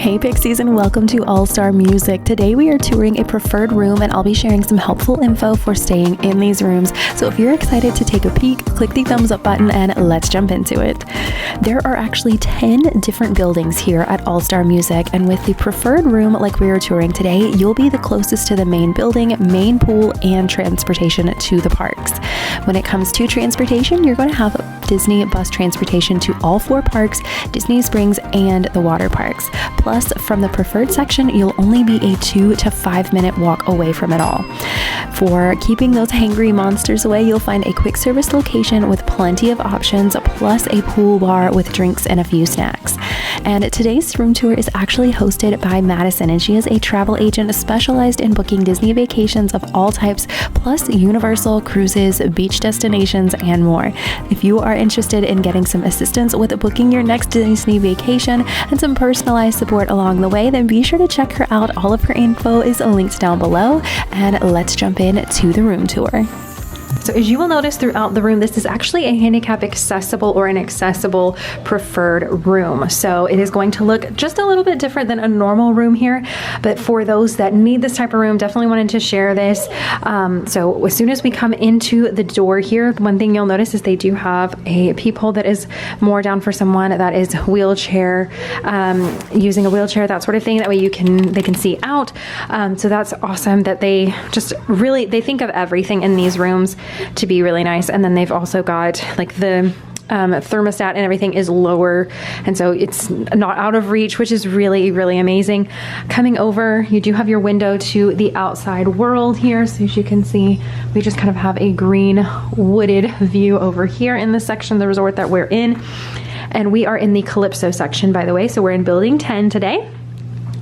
Hey Pixies, and welcome to All Star Music. Today we are touring a preferred room and I'll be sharing some helpful info for staying in these rooms. So if you're excited to take a peek, click the thumbs up button and let's jump into it. There are actually 10 different buildings here at All Star Music, and with the preferred room like we are touring today, you'll be the closest to the main building, main pool, and transportation to the parks. When it comes to transportation, you're going to have Disney bus transportation to all 4 parks, Disney Springs, and the water parks. Plus, from the preferred section, you'll only be a 2 to 5 minute walk away from it all. For keeping those hangry monsters away, you'll find a quick service location with plenty of options, plus a pool bar with drinks and a few snacks. And today's room tour is actually hosted by Madysen, and she is a travel agent specialized in booking Disney vacations of all types, plus Universal, cruises, beach destinations, and more. If you are interested in getting some assistance with booking your next Disney vacation and some personalized support along the way, then be sure to check her out. All of her info is linked down below, and let's jump in to the room tour. So as you will notice throughout the room, this is actually a handicap accessible or an accessible preferred room. So it is going to look just a little bit different than a normal room here. But for those that need this type of room, definitely wanted to share this. So as soon as we come into the door here, one thing you'll notice is they do have a peephole that is more down for someone that is wheelchair, using a wheelchair, that sort of thing. That way they can see out. So that's awesome that they just really, they think of everything in these rooms to be really nice. And then they've also got like the thermostat and everything is lower, and so it's not out of reach, which is really, really amazing. Coming over, you do have your window to the outside world here. So as you can see, we just kind of have a green wooded view over here in this section of the resort that we're in. And we are in the Calypso section, by the way. So we're in building 10 today.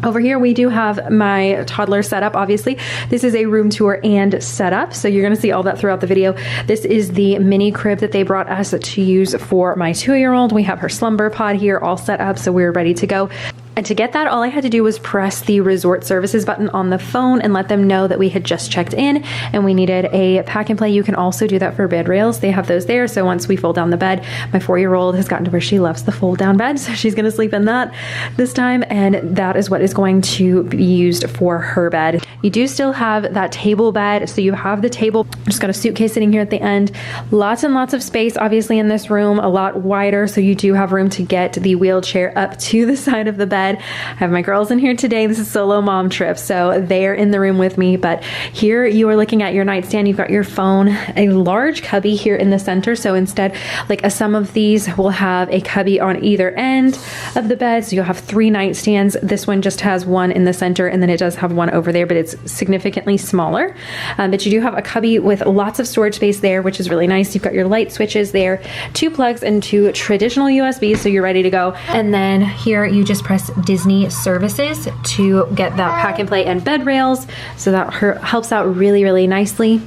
Over here, we do have my toddler setup. Obviously, this is a room tour and setup, so you're going to see all that throughout the video. This is the mini crib that they brought us to use for my 2-year-old. We have her slumber pod here all set up, so we're ready to go. And to get that, all I had to do was press the resort services button on the phone and let them know that we had just checked in and we needed a pack and play. You can also do that for bed rails. They have those there. So once we fold down the bed, my 4-year-old has gotten to where she loves the fold down bed. So she's going to sleep in that this time. And that is what is going to be used for her bed. You do still have that table bed. So you have the table, just got a suitcase sitting here at the end. Lots and lots of space, obviously, in this room, a lot wider. So you do have room to get the wheelchair up to the side of the bed. I have my girls in here today. This is solo mom trip, so they're in the room with me. But here you are looking at your nightstand. You've got your phone, a large cubby here in the center. So instead, like some of these will have a cubby on either end of the bed. So you'll have 3 nightstands. This one just has one in the center, and then it does have one over there, but it's significantly smaller. But you do have a cubby with lots of storage space there, which is really nice. You've got your light switches there, 2 plugs and 2 traditional USBs, so you're ready to go. And then here you just press Disney services to get that pack and play and bed rails. So that helps out really, really nicely.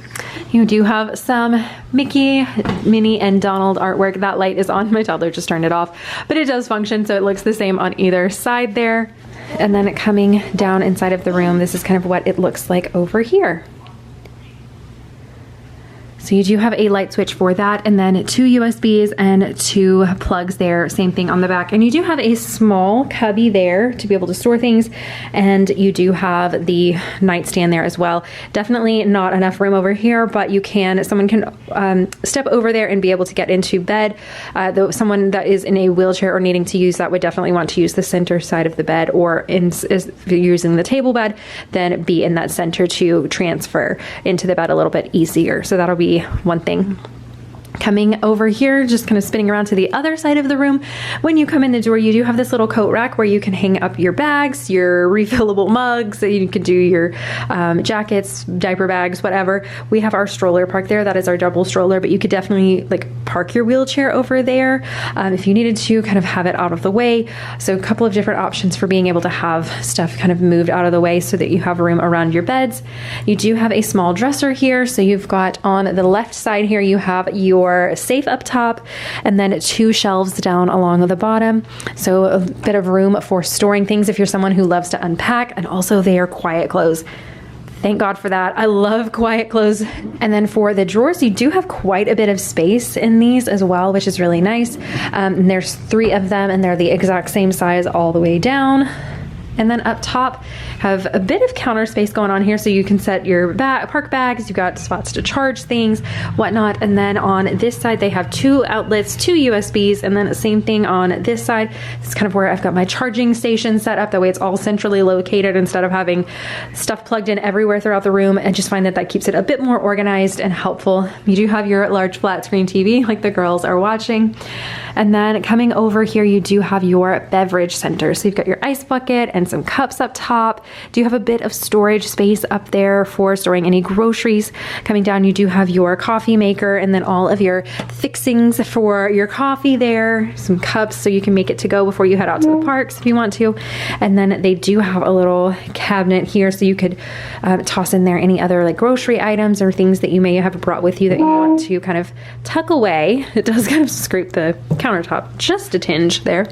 You do have some Mickey, Minnie, and Donald artwork. That light is on. My toddler just turned it off, but it does function. So it looks the same on either side there. And then coming down inside of the room, this is kind of what it looks like over here. So you do have a light switch for that, and then 2 USBs and 2 plugs there, same thing on the back. And you do have a small cubby there to be able to store things, and you do have the nightstand there as well. Definitely not enough room over here, but someone can step over there and be able to get into bed. Though someone that is in a wheelchair or needing to use that would definitely want to use the center side of the bed, or if you're using the table bed, then be in that center to transfer into the bed a little bit easier. So that'll be one thing. Coming over here, just kind of spinning around to the other side of the room. When you come in the door, you do have this little coat rack where you can hang up your bags, your refillable mugs, so you can do your jackets, diaper bags, whatever. We have our stroller parked there. That is our double stroller, but you could definitely like park your wheelchair over there if you needed to, kind of have it out of the way. So a couple of different options for being able to have stuff kind of moved out of the way so that you have room around your beds. You do have a small dresser here. So you've got on the left side here, you have your safe up top, and then 2 shelves down along the bottom. So a bit of room for storing things if you're someone who loves to unpack, and also they are quiet clothes. Thank God for that. I love quiet clothes. And then for the drawers, you do have quite a bit of space in these as well, which is really nice. And there's 3 of them, and they're the exact same size all the way down. And then up top, have a bit of counter space going on here, so you can set your park bags. You've got spots to charge things, whatnot. And then on this side, they have 2 outlets, 2 USBs, and then the same thing on this side. It's kind of where I've got my charging station set up. That way it's all centrally located instead of having stuff plugged in everywhere throughout the room. I just find that that keeps it a bit more organized and helpful. You do have your large flat screen TV like the girls are watching. And then coming over here, you do have your beverage center. So you've got your ice bucket and some cups up top. Do you have a bit of storage space up there for storing any groceries? Coming down, you do have your coffee maker and then all of your fixings for your coffee there. Some cups so you can make it to go before you head out to the parks if you want to. And then they do have a little cabinet here so you could toss in there any other like grocery items or things that you may have brought with you that you want to kind of tuck away. It does kind of scrape the countertop just a tinge there.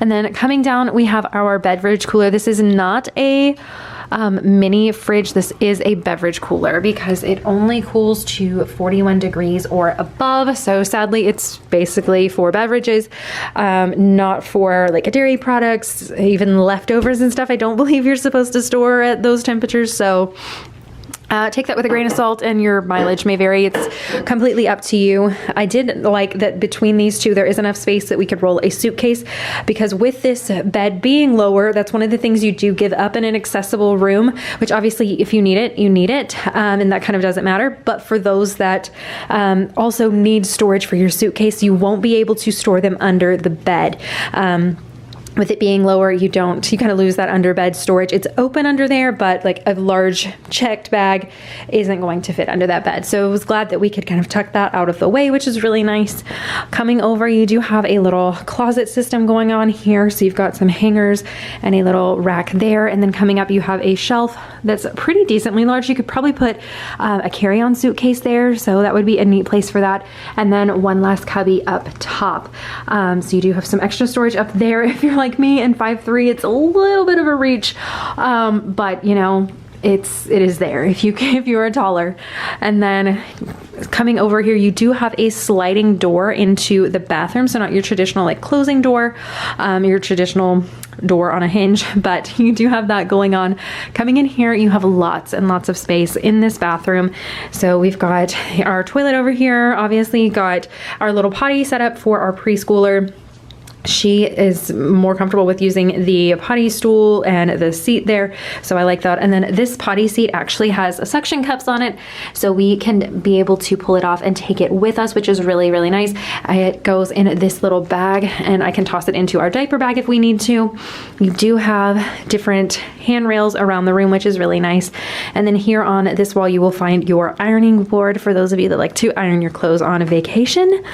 And then coming down, we have our beverage cooler. This is not a mini fridge. This is a beverage cooler because it only cools to 41 degrees or above. So sadly, it's basically for beverages, not for like dairy products, even leftovers and stuff. I don't believe you're supposed to store at those temperatures. So take that with a grain of salt, and your mileage may vary. It's completely up to you. I did like that between these two, there is enough space that we could roll a suitcase, because with this bed being lower, that's one of the things you do give up in an accessible room, which obviously if you need it, you need it. And that kind of doesn't matter. But for those that also need storage for your suitcase, you won't be able to store them under the bed. With it being lower, you kind of lose that under bed storage. It's open under there, but like a large checked bag isn't going to fit under that bed. So I was glad that we could kind of tuck that out of the way, which is really nice. Coming over, you do have a little closet system going on here. So you've got some hangers and a little rack there. And then coming up, you have a shelf that's pretty decently large. You could probably put a carry-on suitcase there. So that would be a neat place for that. And then one last cubby up top. So you do have some extra storage up there if you're like me and 5'3", it's a little bit of a reach, but you know, it is there if you are taller. And then coming over here, you do have a sliding door into the bathroom, so not your traditional like closing door, your traditional door on a hinge, but you do have that going on. Coming in here, you have lots and lots of space in this bathroom. So we've got our toilet over here, obviously got our little potty set up for our preschooler. She is more comfortable with using the potty stool and the seat there, so I like that. And then this potty seat actually has suction cups on it, so we can be able to pull it off and take it with us, which is really, really nice. It goes in this little bag, and I can toss it into our diaper bag if we need to. You do have different handrails around the room, which is really nice. And then here on this wall, you will find your ironing board for those of you that like to iron your clothes on a vacation.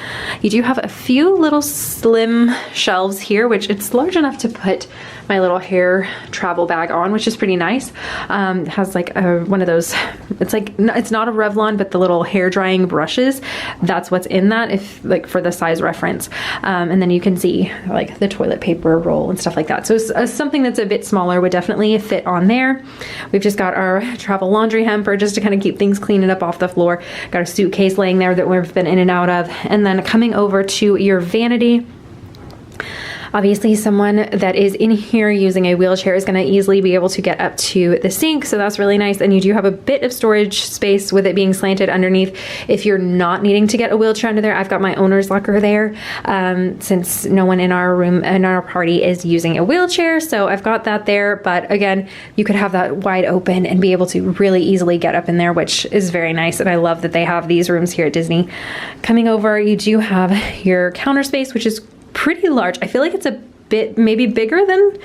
You do have a few little slim shelves here, which it's large enough to put my little hair travel bag on, which is pretty nice. It has like one of those, it's not a Revlon, but the little hair drying brushes, that's what's in that, if like for the size reference. And then you can see like the toilet paper roll and stuff like that. So something that's a bit smaller would definitely fit on there. We've just got our travel laundry hamper just to kind of keep things clean and up off the floor. Got a suitcase laying there that we've been in and out of. And then coming over to your vanity, obviously someone that is in here using a wheelchair is going to easily be able to get up to the sink, so that's really nice. And you do have a bit of storage space with it being slanted underneath if you're not needing to get a wheelchair under there. I've got my owner's locker there, since no one in our room and our party is using a wheelchair, so I've got that there. But again, you could have that wide open and be able to really easily get up in there, which is very nice. And I love that they have these rooms here at Disney. Coming over, you do have your counter space, which is pretty large. I feel like it's a bit maybe bigger than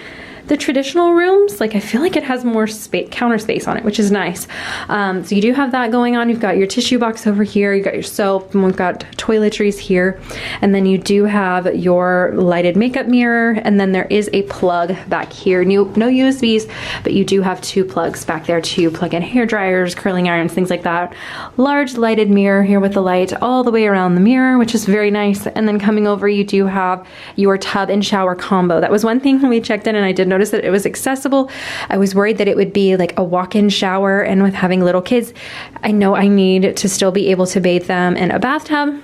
the traditional rooms. Like I feel like it has more space, counter space on it, which is nice. So you do have that going on. You've got your tissue box over here, you've got your soap, and we've got toiletries here. And then you do have your lighted makeup mirror, and then there is a plug back here. No USBs, but you do have 2 plugs back there to plug in hair dryers, curling irons, things like that. Large lighted mirror here with the light all the way around the mirror, which is very nice. And then coming over, you do have your tub and shower combo. That was one thing when we checked in, and I did notice that it was accessible. I was worried that it would be like a walk-in shower, and with having little kids, I know I need to still be able to bathe them in a bathtub.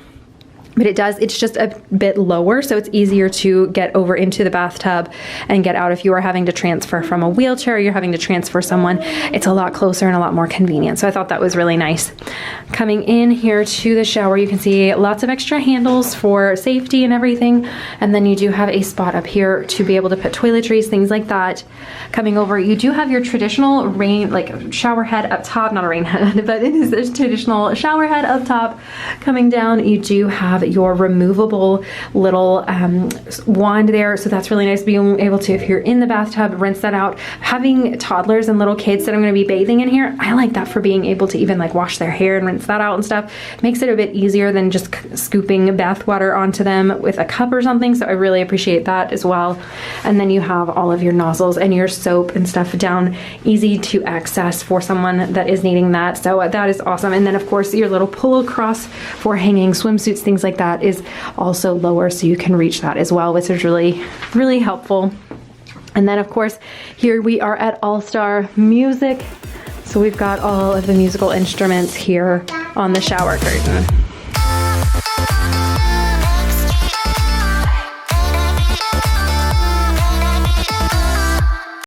but it's just a bit lower, so it's easier to get over into the bathtub and get out. If you are having to transfer from a wheelchair, or you're having to transfer someone, it's a lot closer and a lot more convenient. So I thought that was really nice. Coming in here to the shower, you can see lots of extra handles for safety and everything. And then you do have a spot up here to be able to put toiletries, things like that. Coming over, you do have your traditional shower head up top, not a rain head, but it is a traditional shower head up top. Coming down, you do have your removable little wand there, so that's really nice, being able to, if you're in the bathtub, rinse that out. Having toddlers and little kids that I'm going to be bathing in here, I like that for being able to even like wash their hair and rinse that out and stuff. Makes it a bit easier than just scooping bath water onto them with a cup or something, so I really appreciate that as well. And then you have all of your nozzles and your soap and stuff down, easy to access for someone that is needing that, so that is awesome. And then of course your little pull across for hanging swimsuits, things like that, is also lower, so you can reach that as well, which is really, really helpful. And then of course here we are at All Star Music, so we've got all of the musical instruments here on the shower curtain.